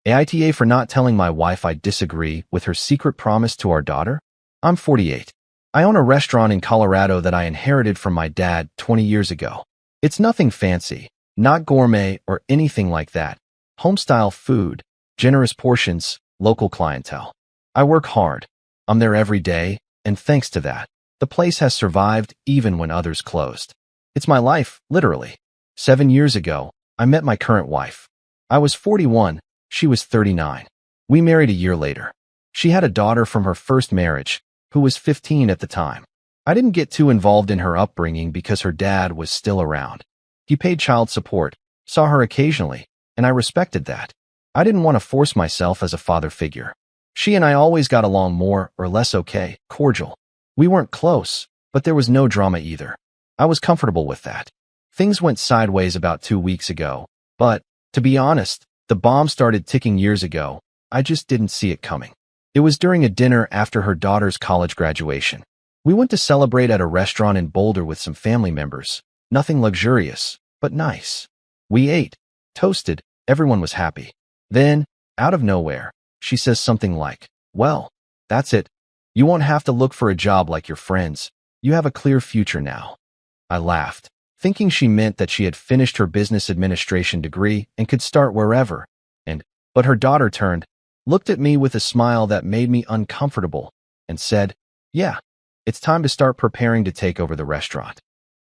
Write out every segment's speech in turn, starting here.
AITA for not telling my wife I disagree with her secret promise to our daughter? I'm 48. I own a restaurant in Colorado that I inherited from my dad 20 years ago. It's nothing fancy, not gourmet or anything like that. Home-style food, generous portions, local clientele. I work hard. I'm there every day, and thanks to that, the place has survived even when others closed. It's my life, literally. 7 years ago, I met my current wife. I was 41, she was 39. We married a year later. She had a daughter from her first marriage, who was 15 at the time. I didn't get too involved in her upbringing because her dad was still around. He paid child support, saw her occasionally, and I respected that. I didn't want to force myself as a father figure. She and I always got along more or less okay, cordial. We weren't close, but there was no drama either. I was comfortable with that. Things went sideways about 2 weeks ago, but, to be honest, the bomb started ticking years ago. I just didn't see it coming. It was during a dinner after her daughter's college graduation. We went to celebrate at a restaurant in Boulder with some family members. Nothing luxurious, but nice. We ate, toasted, everyone was happy. Then, out of nowhere, she says something like, "Well, that's it. You won't have to look for a job like your friends. You have a clear future now." I laughed, thinking she meant that she had finished her business administration degree and could start wherever. But her daughter turned, looked at me with a smile that made me uncomfortable, and said, "Yeah, it's time to start preparing to take over the restaurant."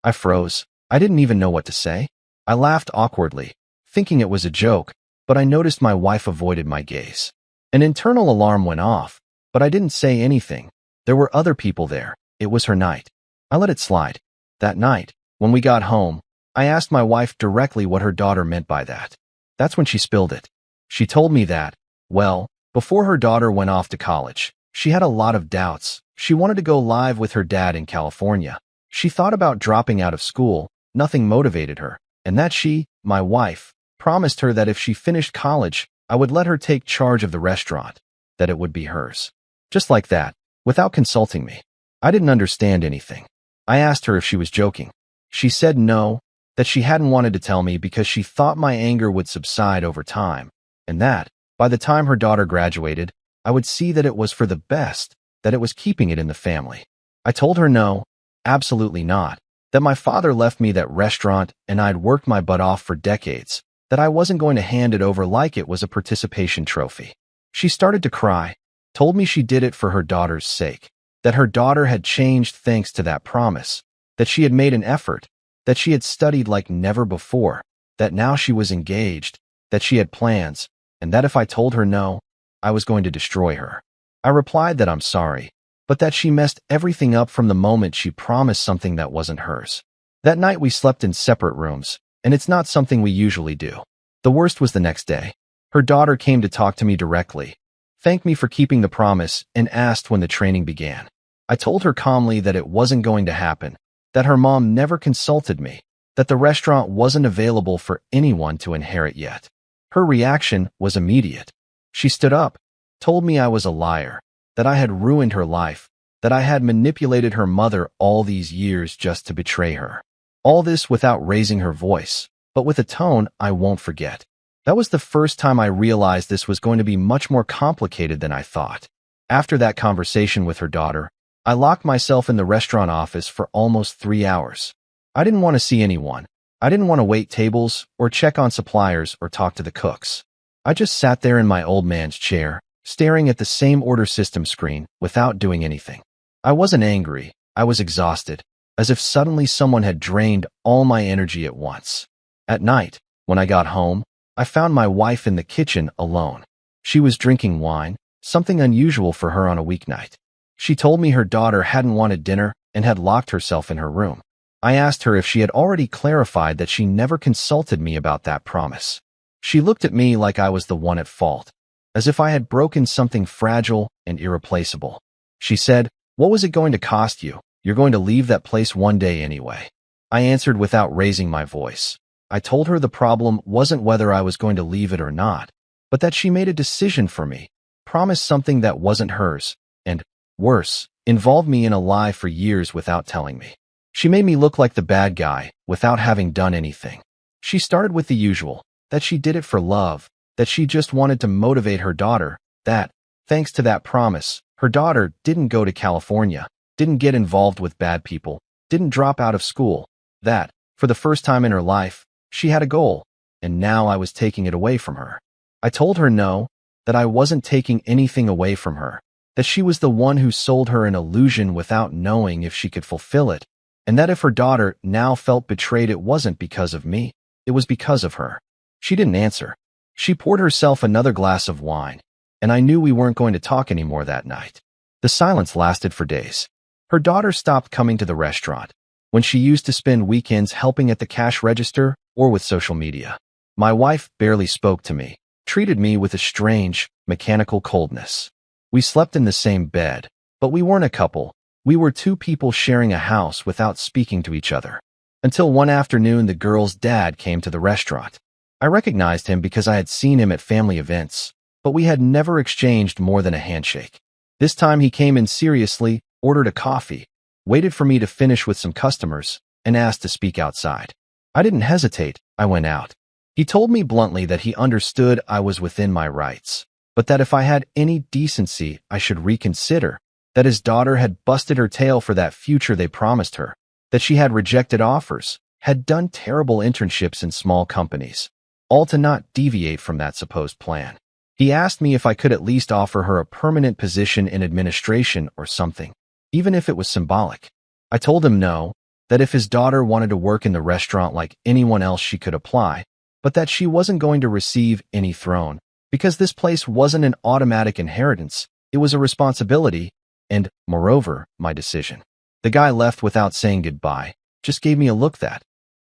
I froze. I didn't even know what to say. I laughed awkwardly, thinking it was a joke, but I noticed my wife avoided my gaze. An internal alarm went off, but I didn't say anything. There were other people there. It was her night. I let it slide. That night, when we got home, I asked my wife directly what her daughter meant by that. That's when she spilled it. She told me that, well, before her daughter went off to college, she had a lot of doubts. She wanted to go live with her dad in California. She thought about dropping out of school. Nothing motivated her, and that she, my wife, promised her that if she finished college, I would let her take charge of the restaurant, that it would be hers. Just like that, without consulting me. I didn't understand anything. I asked her if she was joking. She said no, that she hadn't wanted to tell me because she thought my anger would subside over time, and that, by the time her daughter graduated, I would see that it was for the best, that it was keeping it in the family. I told her no, absolutely not, that my father left me that restaurant and I'd worked my butt off for decades, that I wasn't going to hand it over like it was a participation trophy. She started to cry, told me she did it for her daughter's sake, that her daughter had changed thanks to that promise, that she had made an effort, that she had studied like never before, that now she was engaged, that she had plans, and that if I told her no, I was going to destroy her. I replied that I'm sorry, but that she messed everything up from the moment she promised something that wasn't hers. That night we slept in separate rooms, and it's not something we usually do. The worst was the next day. Her daughter came to talk to me directly, thanked me for keeping the promise, and asked when the training began. I told her calmly that it wasn't going to happen, that her mom never consulted me, that the restaurant wasn't available for anyone to inherit yet. Her reaction was immediate. She stood up, told me I was a liar, that I had ruined her life, that I had manipulated her mother all these years just to betray her. All this without raising her voice, but with a tone I won't forget. That was the first time I realized this was going to be much more complicated than I thought. After that conversation with her daughter, I locked myself in the restaurant office for almost 3 hours. I didn't want to see anyone. I didn't want to wait tables or check on suppliers or talk to the cooks. I just sat there in my old man's chair, staring at the same order system screen without doing anything. I wasn't angry. I was exhausted, as if suddenly someone had drained all my energy at once. At night, when I got home, I found my wife in the kitchen alone. She was drinking wine, something unusual for her on a weeknight. She told me her daughter hadn't wanted dinner and had locked herself in her room. I asked her if she had already clarified that she never consulted me about that promise. She looked at me like I was the one at fault, as if I had broken something fragile and irreplaceable. She said, "What was it going to cost you? You're going to leave that place one day anyway." I answered without raising my voice. I told her the problem wasn't whether I was going to leave it or not, but that she made a decision for me, promised something that wasn't hers, and, worse, involved me in a lie for years without telling me. She made me look like the bad guy without having done anything. She started with the usual, that she did it for love, that she just wanted to motivate her daughter, that, thanks to that promise, her daughter didn't go to California, didn't get involved with bad people, didn't drop out of school, that, for the first time in her life, she had a goal, and now I was taking it away from her. I told her no, that I wasn't taking anything away from her, that she was the one who sold her an illusion without knowing if she could fulfill it, and that if her daughter now felt betrayed, it wasn't because of me, it was because of her. She didn't answer. She poured herself another glass of wine, and I knew we weren't going to talk anymore that night. The silence lasted for days. Her daughter stopped coming to the restaurant, when she used to spend weekends helping at the cash register or with social media. My wife barely spoke to me, treated me with a strange, mechanical coldness. We slept in the same bed, but we weren't a couple. We were two people sharing a house without speaking to each other. Until one afternoon, the girl's dad came to the restaurant. I recognized him because I had seen him at family events, but we had never exchanged more than a handshake. This time he came in seriously, ordered a coffee, waited for me to finish with some customers, and asked to speak outside. I didn't hesitate. I went out. He told me bluntly that he understood I was within my rights, but that if I had any decency, I should reconsider, that his daughter had busted her tail for that future they promised her, that she had rejected offers, had done terrible internships in small companies, all to not deviate from that supposed plan. He asked me if I could at least offer her a permanent position in administration or something, even if it was symbolic. I told him no, that if his daughter wanted to work in the restaurant like anyone else, she could apply, but that she wasn't going to receive any throne, because this place wasn't an automatic inheritance, it was a responsibility, and, moreover, my decision. The guy left without saying goodbye, just gave me a look that,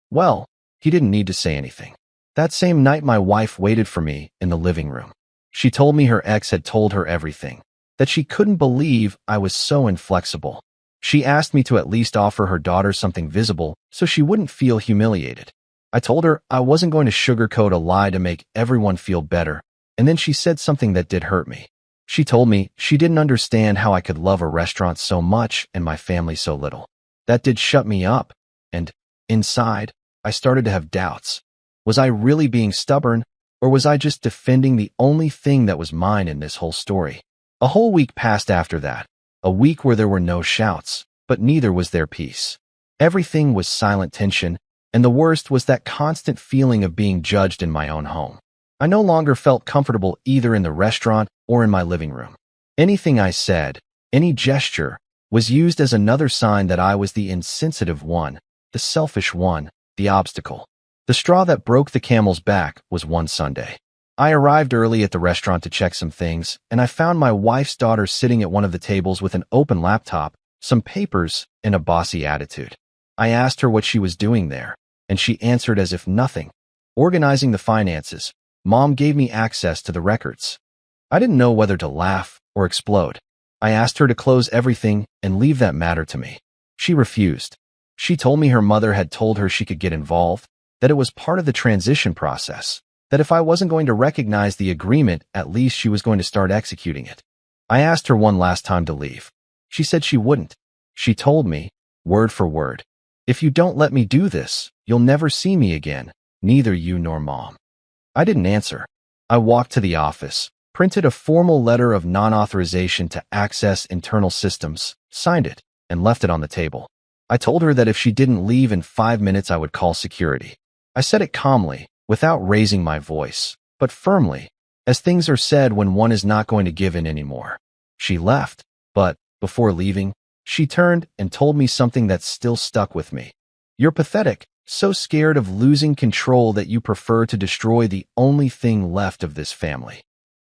well, he didn't need to say anything. That same night, my wife waited for me in the living room. She told me her ex had told her everything, that she couldn't believe I was so inflexible. She asked me to at least offer her daughter something visible so she wouldn't feel humiliated. I told her I wasn't going to sugarcoat a lie to make everyone feel better, and then she said something that did hurt me. She told me she didn't understand how I could love a restaurant so much and my family so little. That did shut me up, and, inside, I started to have doubts. Was I really being stubborn, or was I just defending the only thing that was mine in this whole story? A whole week passed after that, a week where there were no shouts, but neither was there peace. Everything was silent tension, and the worst was that constant feeling of being judged in my own home. I no longer felt comfortable either in the restaurant or in my living room. Anything I said, any gesture, was used as another sign that I was the insensitive one, the selfish one, the obstacle. The straw that broke the camel's back was one Sunday. I arrived early at the restaurant to check some things, and I found my wife's daughter sitting at one of the tables with an open laptop, some papers, and a bossy attitude. I asked her what she was doing there, and she answered as if nothing. Organizing the finances. Mom gave me access to the records. I didn't know whether to laugh or explode. I asked her to close everything and leave that matter to me. She refused. She told me her mother had told her she could get involved, that it was part of the transition process, that if I wasn't going to recognize the agreement, at least she was going to start executing it. I asked her one last time to leave. She said she wouldn't. She told me, word for word, "If you don't let me do this, you'll never see me again, neither you nor Mom." I didn't answer. I walked to the office, printed a formal letter of non-authorization to access internal systems, signed it, and left it on the table. I told her that if she didn't leave in 5 minutes, I would call security. I said it calmly, without raising my voice, but firmly, as things are said when one is not going to give in anymore. She left, but, before leaving, she turned and told me something that still stuck with me. "You're pathetic, so scared of losing control that you prefer to destroy the only thing left of this family."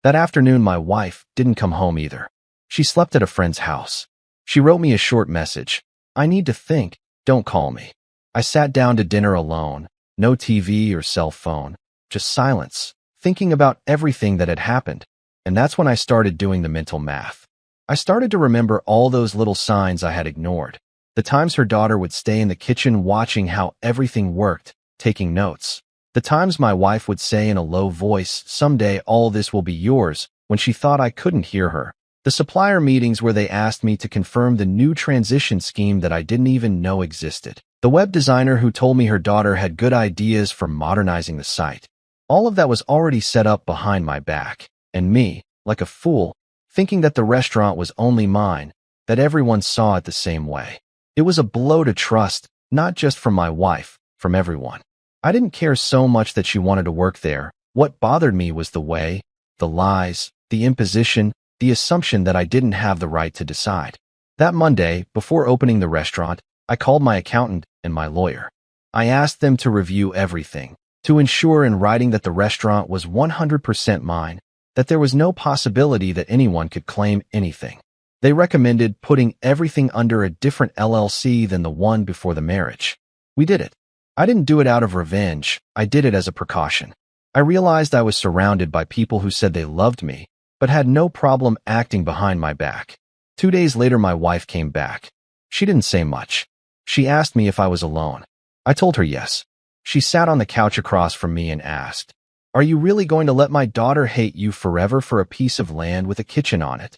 That afternoon, my wife didn't come home either. She slept at a friend's house. She wrote me a short message. "I need to think, don't call me." I sat down to dinner alone, no TV or cell phone, just silence, thinking about everything that had happened. And that's when I started doing the mental math. I started to remember all those little signs I had ignored. The times her daughter would stay in the kitchen watching how everything worked, taking notes. The times my wife would say in a low voice, "Someday all this will be yours," when she thought I couldn't hear her. The supplier meetings where they asked me to confirm the new transition scheme that I didn't even know existed. The web designer who told me her daughter had good ideas for modernizing the site. All of that was already set up behind my back, and me, like a fool, thinking that the restaurant was only mine, that everyone saw it the same way. It was a blow to trust, not just from my wife, from everyone. I didn't care so much that she wanted to work there. What bothered me was the way, the lies, the imposition, the assumption that I didn't have the right to decide. That Monday, before opening the restaurant, I called my accountant and my lawyer. I asked them to review everything, to ensure in writing that the restaurant was 100% mine, that there was no possibility that anyone could claim anything. They recommended putting everything under a different LLC than the one before the marriage. We did it. I didn't do it out of revenge. I did it as a precaution. I realized I was surrounded by people who said they loved me, but had no problem acting behind my back. 2 days later, my wife came back. She didn't say much. She asked me if I was alone. I told her yes. She sat on the couch across from me and asked, "Are you really going to let my daughter hate you forever for a piece of land with a kitchen on it?"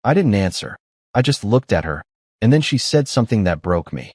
I didn't answer. I just looked at her, and then she said something that broke me.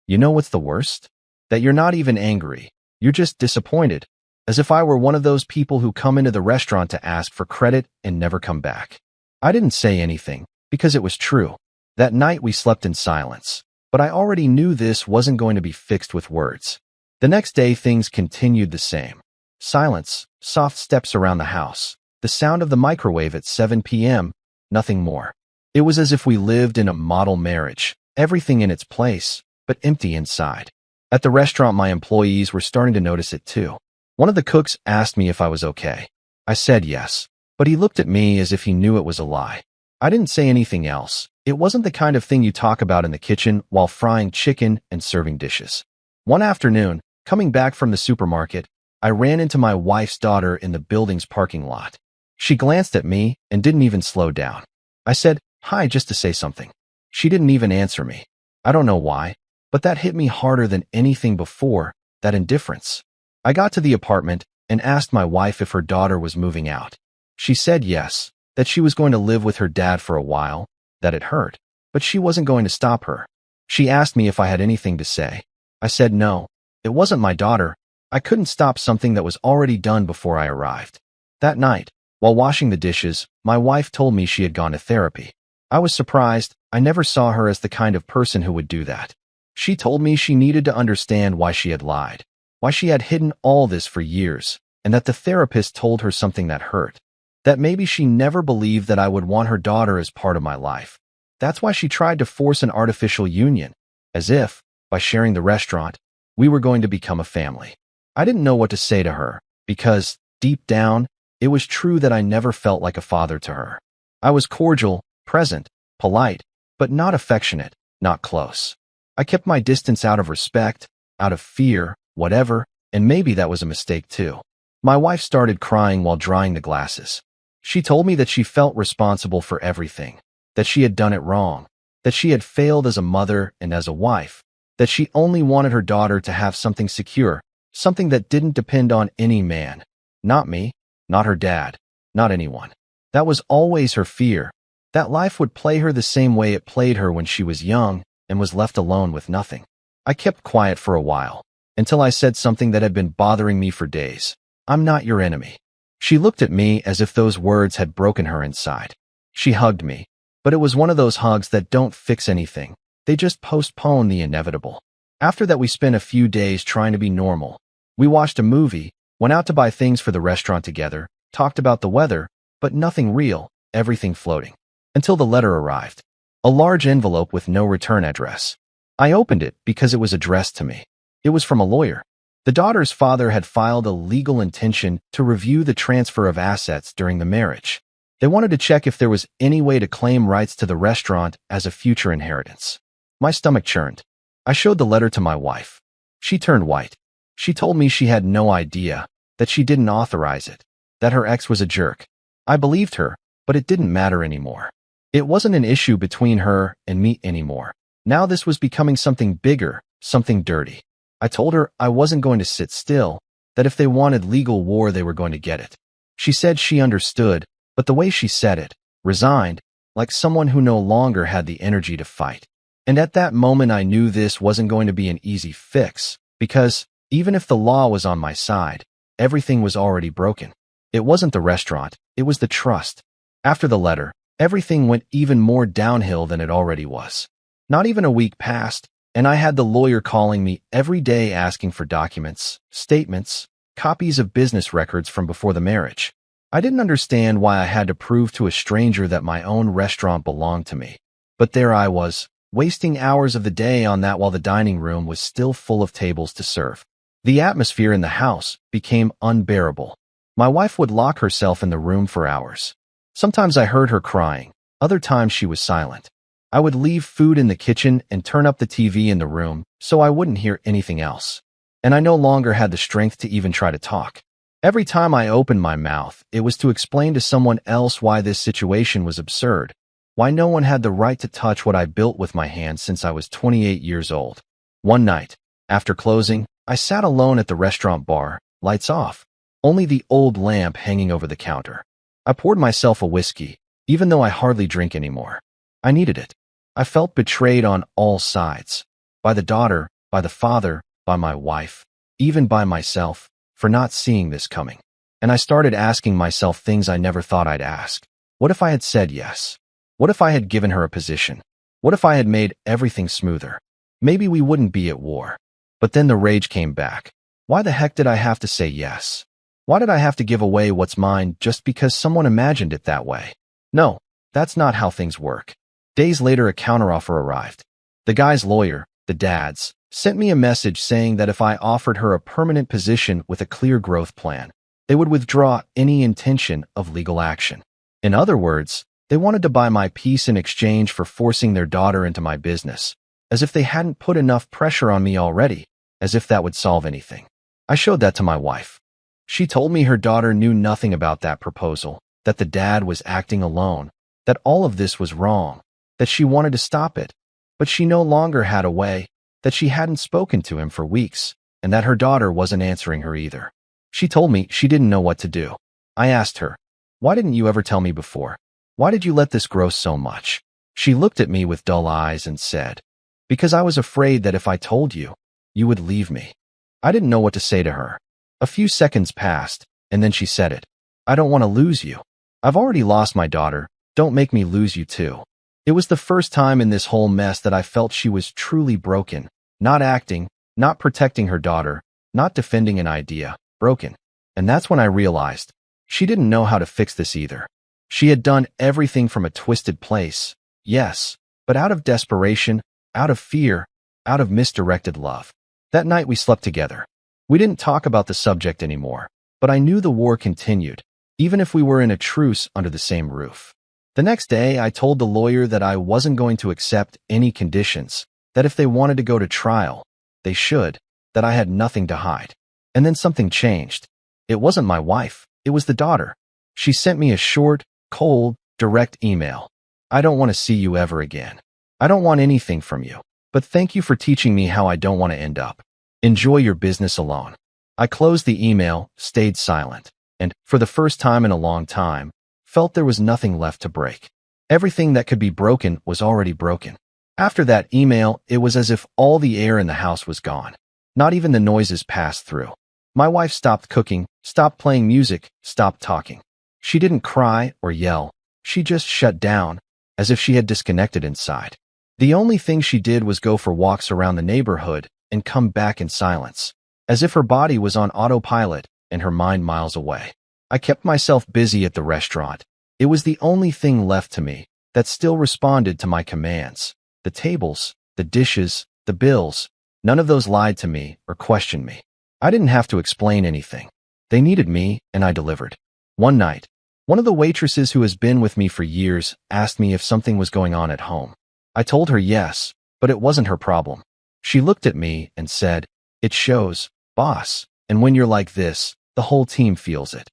"You know what's the worst? That you're not even angry. You're just disappointed, as if I were one of those people who come into the restaurant to ask for credit and never come back." I didn't say anything, because it was true. That night we slept in silence, but I already knew this wasn't going to be fixed with words. The next day things continued the same. Silence, soft steps around the house, the sound of the microwave at 7 p.m., nothing more. It was as if we lived in a model marriage, everything in its place, but empty inside. At the restaurant, my employees were starting to notice it too. One of the cooks asked me if I was okay. I said yes, but he looked at me as if he knew it was a lie. I didn't say anything else. It wasn't the kind of thing you talk about in the kitchen while frying chicken and serving dishes. One afternoon, coming back from the supermarket, I ran into my wife's daughter in the building's parking lot. She glanced at me and didn't even slow down. I said, "Hi," just to say something. She didn't even answer me. I don't know why, but that hit me harder than anything before, that indifference. I got to the apartment and asked my wife if her daughter was moving out. She said yes, that she was going to live with her dad for a while, that it hurt, but she wasn't going to stop her. She asked me if I had anything to say. I said no. It wasn't my daughter. I couldn't stop something that was already done before I arrived. That night, while washing the dishes, my wife told me she had gone to therapy. I was surprised. I never saw her as the kind of person who would do that. She told me she needed to understand why she had lied, why she had hidden all this for years, and that the therapist told her something that hurt. That maybe she never believed that I would want her daughter as part of my life. That's why she tried to force an artificial union, as if, by sharing the restaurant, we were going to become a family. I didn't know what to say to her, because, deep down, it was true that I never felt like a father to her. I was cordial, present, polite, but not affectionate, not close. I kept my distance out of respect, out of fear, whatever, and maybe that was a mistake too. My wife started crying while drying the glasses. She told me that she felt responsible for everything, that she had done it wrong, that she had failed as a mother and as a wife, that she only wanted her daughter to have something secure, something that didn't depend on any man. Not me, not her dad, not anyone. That was always her fear, that life would play her the same way it played her when she was young and was left alone with nothing. I kept quiet for a while, until I said something that had been bothering me for days. "I'm not your enemy." She looked at me as if those words had broken her inside. She hugged me, but it was one of those hugs that don't fix anything. They just postpone the inevitable. After that, we spent a few days trying to be normal. We watched a movie, went out to buy things for the restaurant together, talked about the weather, but nothing real, everything floating. Until the letter arrived. A large envelope with no return address. I opened it because it was addressed to me. It was from a lawyer. The daughter's father had filed a legal intention to review the transfer of assets during the marriage. They wanted to check if there was any way to claim rights to the restaurant as a future inheritance. My stomach churned. I showed the letter to my wife. She turned white. She told me she had no idea, that she didn't authorize it, that her ex was a jerk. I believed her, but it didn't matter anymore. It wasn't an issue between her and me anymore. Now this was becoming something bigger, something dirty. I told her I wasn't going to sit still, that if they wanted legal war, they were going to get it. She said she understood, but the way she said it, resigned, like someone who no longer had the energy to fight. And at that moment I knew this wasn't going to be an easy fix, because, even if the law was on my side, everything was already broken. It wasn't the restaurant, it was the trust. After the letter, everything went even more downhill than it already was. Not even a week passed, and I had the lawyer calling me every day asking for documents, statements, copies of business records from before the marriage. I didn't understand why I had to prove to a stranger that my own restaurant belonged to me. But there I was, wasting hours of the day on that while the dining room was still full of tables to serve. The atmosphere in the house became unbearable. My wife would lock herself in the room for hours. Sometimes I heard her crying, other times she was silent. I would leave food in the kitchen and turn up the TV in the room so I wouldn't hear anything else. And I no longer had the strength to even try to talk. Every time I opened my mouth, it was to explain to someone else why this situation was absurd, why no one had the right to touch what I built with my hands since I was 28 years old. One night, after closing, I sat alone at the restaurant bar, lights off, only the old lamp hanging over the counter. I poured myself a whiskey, even though I hardly drink anymore. I needed it. I felt betrayed on all sides. By the daughter, by the father, by my wife, even by myself, for not seeing this coming. And I started asking myself things I never thought I'd ask. What if I had said yes? What if I had given her a position? What if I had made everything smoother? Maybe we wouldn't be at war. But then the rage came back. Why the heck did I have to say yes? Why did I have to give away what's mine just because someone imagined it that way? No, that's not how things work. Days later, a counteroffer arrived. The guy's lawyer, the dad's, sent me a message saying that if I offered her a permanent position with a clear growth plan, they would withdraw any intention of legal action. In other words, they wanted to buy my peace in exchange for forcing their daughter into my business, as if they hadn't put enough pressure on me already, as if that would solve anything. I showed that to my wife. She told me her daughter knew nothing about that proposal, that the dad was acting alone, that all of this was wrong, that she wanted to stop it, but she no longer had a way, that she hadn't spoken to him for weeks, and that her daughter wasn't answering her either. She told me she didn't know what to do. I asked her, "Why didn't you ever tell me before? Why did you let this grow so much?" She looked at me with dull eyes and said, "Because I was afraid that if I told you, you would leave me." I didn't know what to say to her. A few seconds passed, and then she said it. "I don't want to lose you. I've already lost my daughter. Don't make me lose you too." It was the first time in this whole mess that I felt she was truly broken, not acting, not protecting her daughter, not defending an idea, broken. And that's when I realized she didn't know how to fix this either. She had done everything from a twisted place, yes, but out of desperation, out of fear, out of misdirected love. That night we slept together. We didn't talk about the subject anymore, but I knew the war continued, even if we were in a truce under the same roof. The next day, I told the lawyer that I wasn't going to accept any conditions, that if they wanted to go to trial, they should, that I had nothing to hide. And then something changed. It wasn't my wife, it was the daughter. She sent me a short, cold, direct email. "I don't want to see you ever again. I don't want anything from you, but thank you for teaching me how I don't want to end up. Enjoy your business alone." I closed the email, stayed silent, and, for the first time in a long time, felt there was nothing left to break. Everything that could be broken was already broken. After that email, it was as if all the air in the house was gone. Not even the noises passed through. My wife stopped cooking, stopped playing music, stopped talking. She didn't cry or yell. She just shut down, as if she had disconnected inside. The only thing she did was go for walks around the neighborhood and come back in silence, as if her body was on autopilot and her mind miles away. I kept myself busy at the restaurant. It was the only thing left to me that still responded to my commands. The tables, the dishes, the bills, none of those lied to me or questioned me. I didn't have to explain anything. They needed me, and I delivered. One night, one of the waitresses who has been with me for years asked me if something was going on at home. I told her yes, but it wasn't her problem. She looked at me and said, "It shows, boss, and when you're like this, the whole team feels it."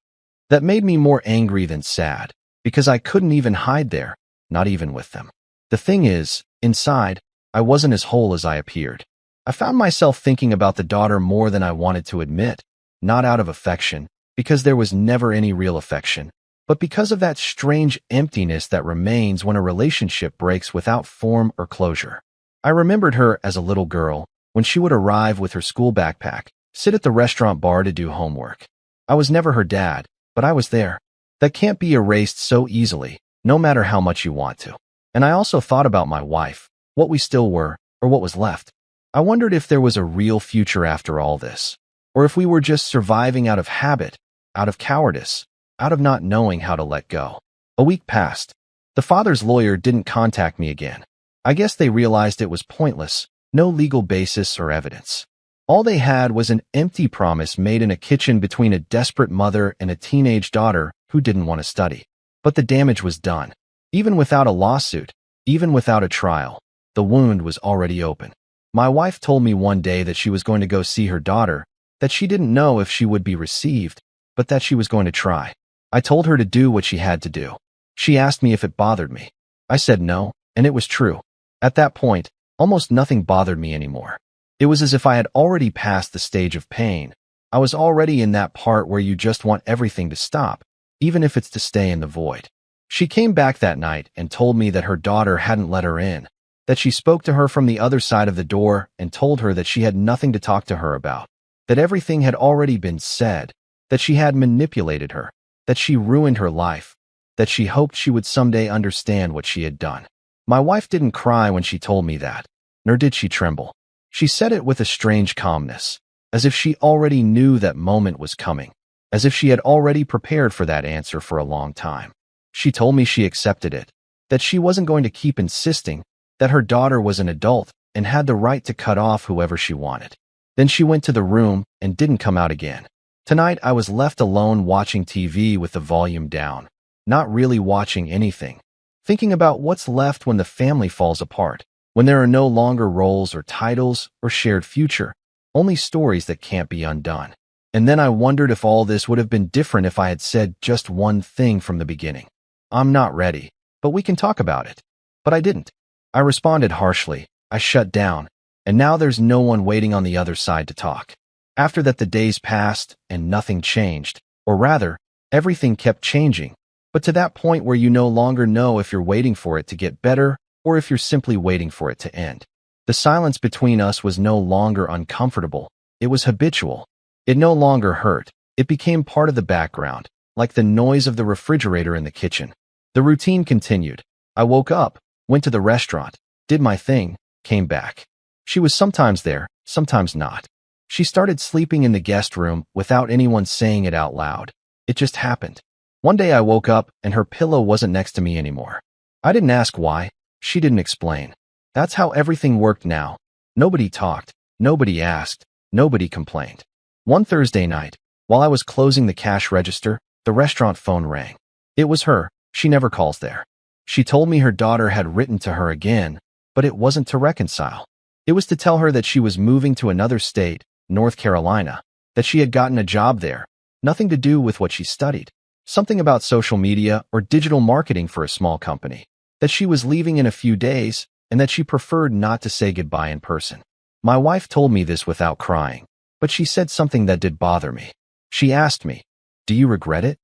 That made me more angry than sad, because I couldn't even hide there, not even with them. The thing is, inside, I wasn't as whole as I appeared. I found myself thinking about the daughter more than I wanted to admit, not out of affection, because there was never any real affection, but because of that strange emptiness that remains when a relationship breaks without form or closure. I remembered her as a little girl, when she would arrive with her school backpack, sit at the restaurant bar to do homework. I was never her dad, but I was there. That can't be erased so easily, no matter how much you want to. And I also thought about my wife, what we still were, or what was left. I wondered if there was a real future after all this, or if we were just surviving out of habit, out of cowardice, out of not knowing how to let go. A week passed. The father's lawyer didn't contact me again. I guess they realized it was pointless, no legal basis or evidence. All they had was an empty promise made in a kitchen between a desperate mother and a teenage daughter who didn't want to study. But the damage was done. Even without a lawsuit, even without a trial, the wound was already open. My wife told me one day that she was going to go see her daughter, that she didn't know if she would be received, but that she was going to try. I told her to do what she had to do. She asked me if it bothered me. I said no, and it was true. At that point, almost nothing bothered me anymore. It was as if I had already passed the stage of pain. I was already in that part where you just want everything to stop, even if it's to stay in the void. She came back that night and told me that her daughter hadn't let her in, that she spoke to her from the other side of the door and told her that she had nothing to talk to her about, that everything had already been said, that she had manipulated her, that she ruined her life, that she hoped she would someday understand what she had done. My wife didn't cry when she told me that, nor did she tremble. She said it with a strange calmness, as if she already knew that moment was coming, as if she had already prepared for that answer for a long time. She told me she accepted it, that she wasn't going to keep insisting, that her daughter was an adult and had the right to cut off whoever she wanted. Then she went to the room and didn't come out again. Tonight I was left alone watching TV with the volume down, not really watching anything, thinking about what's left when the family falls apart, when there are no longer roles or titles or shared future, only stories that can't be undone. And then I wondered if all this would have been different if I had said just one thing from the beginning. I'm not ready, but we can talk about it. But I didn't. I responded harshly. I shut down, and now there's no one waiting on the other side to talk. After that, the days passed and nothing changed, or rather, everything kept changing, but to that point where you no longer know if you're waiting for it to get better or if you're simply waiting for it to end. The silence between us was no longer uncomfortable. It was habitual. It no longer hurt. It became part of the background, like the noise of the refrigerator in the kitchen. The routine continued. I woke up, went to the restaurant, did my thing, came back. She was sometimes there, sometimes not. She started sleeping in the guest room without anyone saying it out loud. It just happened. One day I woke up and her pillow wasn't next to me anymore. I didn't ask why. She didn't explain. That's how everything worked now. Nobody talked. Nobody asked. Nobody complained. One Thursday night, while I was closing the cash register, the restaurant phone rang. It was her. She never calls there. She told me her daughter had written to her again, but it wasn't to reconcile. It was to tell her that she was moving to another state, North Carolina, that she had gotten a job there, nothing to do with what she studied. Something about social media or digital marketing for a small company, that she was leaving in a few days, and that she preferred not to say goodbye in person. My wife told me this without crying, but she said something that did bother me. She asked me, "Do you regret it?"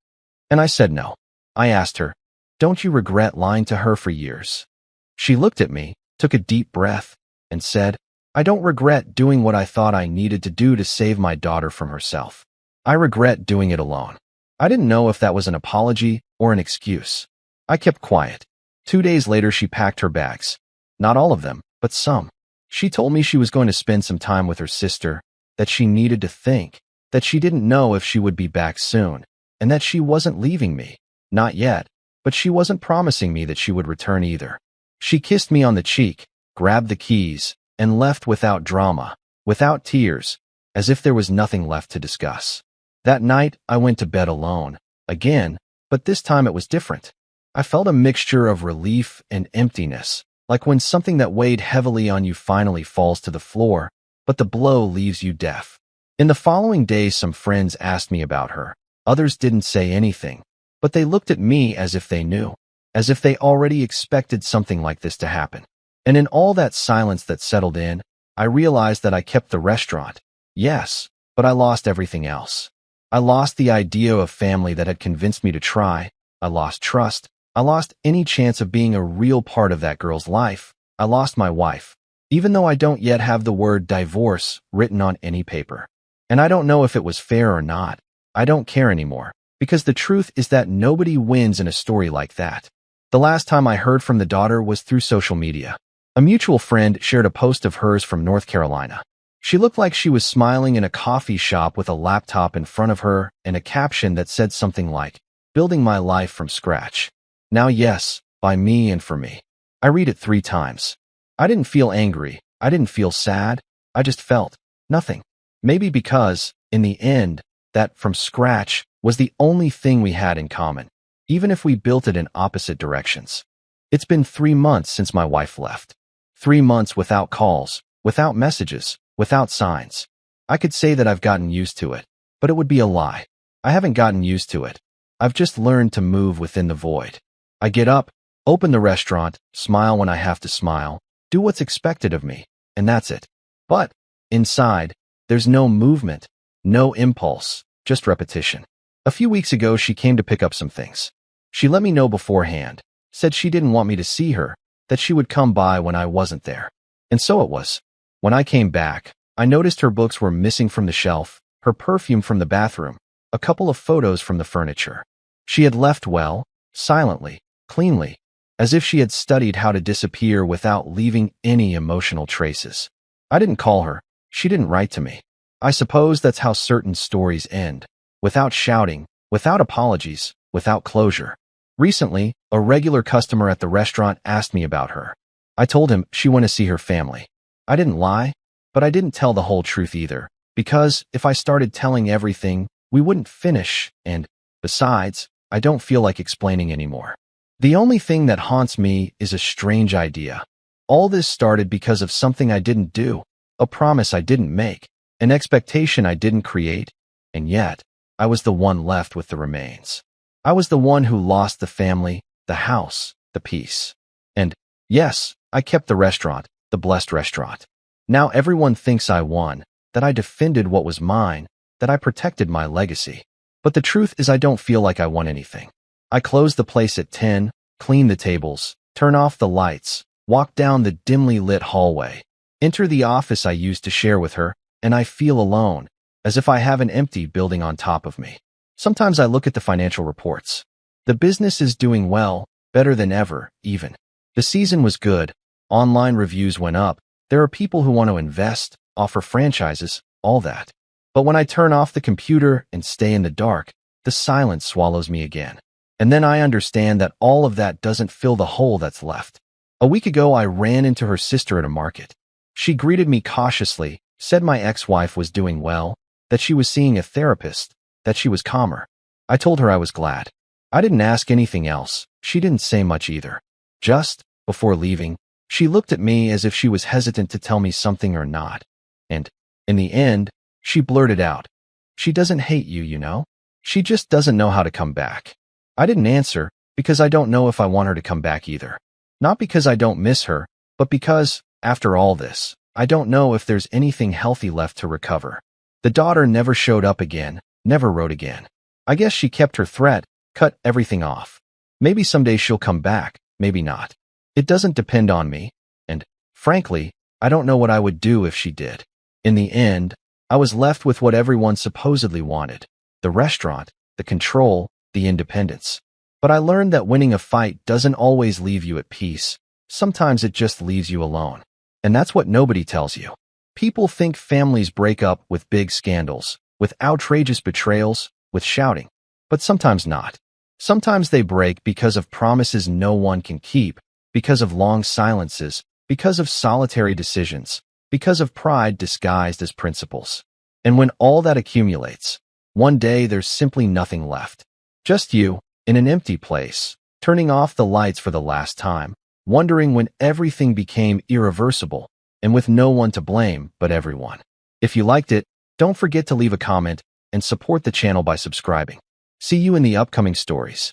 And I said no. I asked her, "Don't you regret lying to her for years?" She looked at me, took a deep breath, and said, "I don't regret doing what I thought I needed to do to save my daughter from herself. I regret doing it alone." I didn't know if that was an apology or an excuse. I kept quiet. 2 days later, she packed her bags. Not all of them, but some. She told me she was going to spend some time with her sister, that she needed to think, that she didn't know if she would be back soon, and that she wasn't leaving me. Not yet, but she wasn't promising me that she would return either. She kissed me on the cheek, grabbed the keys, and left without drama, without tears, as if there was nothing left to discuss. That night, I went to bed alone, again, but this time it was different. I felt a mixture of relief and emptiness, like when something that weighed heavily on you finally falls to the floor, but the blow leaves you deaf. In the following days, some friends asked me about her. Others didn't say anything, but they looked at me as if they knew, as if they already expected something like this to happen. And in all that silence that settled in, I realized that I kept the restaurant. Yes, but I lost everything else. I lost the idea of family that had convinced me to try. I lost trust. I lost any chance of being a real part of that girl's life. I lost my wife, even though I don't yet have the word divorce written on any paper. And I don't know if it was fair or not. I don't care anymore, because the truth is that nobody wins in a story like that. The last time I heard from the daughter was through social media. A mutual friend shared a post of hers from North Carolina. She looked like she was smiling in a coffee shop with a laptop in front of her and a caption that said something like, "Building my life from scratch. Now yes, by me and for me." I read it 3 times. I didn't feel angry. I didn't feel sad. I just felt nothing. Maybe because, in the end, that from scratch was the only thing we had in common, even if we built it in opposite directions. It's been 3 months since my wife left. 3 months without calls, without messages, without signs. I could say that I've gotten used to it, but it would be a lie. I haven't gotten used to it. I've just learned to move within the void. I get up, open the restaurant, smile when I have to smile, do what's expected of me, and that's it. But, inside, there's no movement, no impulse, just repetition. A few weeks ago, she came to pick up some things. She let me know beforehand, said she didn't want me to see her, that she would come by when I wasn't there. And so it was. When I came back, I noticed her books were missing from the shelf, her perfume from the bathroom, a couple of photos from the furniture. She had left well, silently, cleanly, as if she had studied how to disappear without leaving any emotional traces. I didn't call her. She didn't write to me. I suppose that's how certain stories end, without shouting, without apologies, without closure. Recently, a regular customer at the restaurant asked me about her. I told him she wanted to see her family. I didn't lie, but I didn't tell the whole truth either, because if I started telling everything, we wouldn't finish, and, besides, I don't feel like explaining anymore. The only thing that haunts me is a strange idea. All this started because of something I didn't do, a promise I didn't make, an expectation I didn't create, and yet, I was the one left with the remains. I was the one who lost the family, the house, the peace. And, yes, I kept the restaurant, the blessed restaurant. Now everyone thinks I won, that I defended what was mine, that I protected my legacy. But the truth is I don't feel like I won anything. I closed the place at 10, clean the tables, turn off the lights, walk down the dimly lit hallway, enter the office I used to share with her, and I feel alone, as if I have an empty building on top of me. Sometimes I look at the financial reports. The business is doing well, better than ever, even. The season was good, online reviews went up, there are people who want to invest, offer franchises, all that. But when I turn off the computer and stay in the dark, the silence swallows me again. And then I understand that all of that doesn't fill the hole that's left. A week ago, I ran into her sister at a market. She greeted me cautiously, said my ex-wife was doing well, that she was seeing a therapist, that she was calmer. I told her I was glad. I didn't ask anything else. She didn't say much either. Just, before leaving, she looked at me as if she was hesitant to tell me something or not. And, in the end, she blurted out, "She doesn't hate you, you know? She just doesn't know how to come back." I didn't answer, because I don't know if I want her to come back either. Not because I don't miss her, but because, after all this, I don't know if there's anything healthy left to recover. The daughter never showed up again, never wrote again. I guess she kept her threat, cut everything off. Maybe someday she'll come back, maybe not. It doesn't depend on me, and, frankly, I don't know what I would do if she did. In the end, I was left with what everyone supposedly wanted: the restaurant, the control, the independence. But I learned that winning a fight doesn't always leave you at peace. Sometimes it just leaves you alone. And that's what nobody tells you. People think families break up with big scandals, with outrageous betrayals, with shouting. But sometimes not. Sometimes they break because of promises no one can keep, because of long silences, because of solitary decisions, because of pride disguised as principles. And when all that accumulates, one day there's simply nothing left. Just you, in an empty place, turning off the lights for the last time, wondering when everything became irreversible, and with no one to blame but everyone. If you liked it, don't forget to leave a comment and support the channel by subscribing. See you in the upcoming stories.